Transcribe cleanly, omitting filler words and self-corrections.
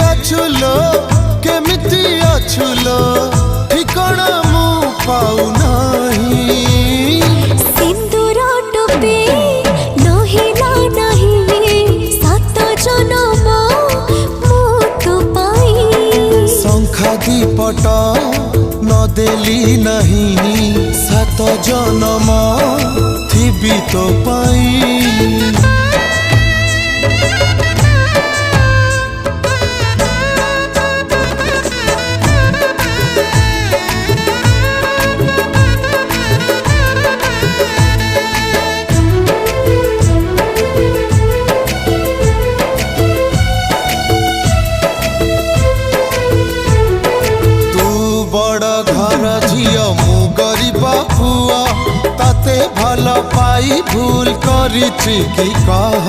अछुलो केमिति अछुलो ठिकाना मु पाऊ नहीं। सिंदूर टोपी नहिला नहीं सात जन्म मु तो पाई। शंखा दीपट न देली नहीं सात जन्म थिबी तो पाई। झियो मु गरीब पुआ ताते भल पाई भूल करिछि कि कह।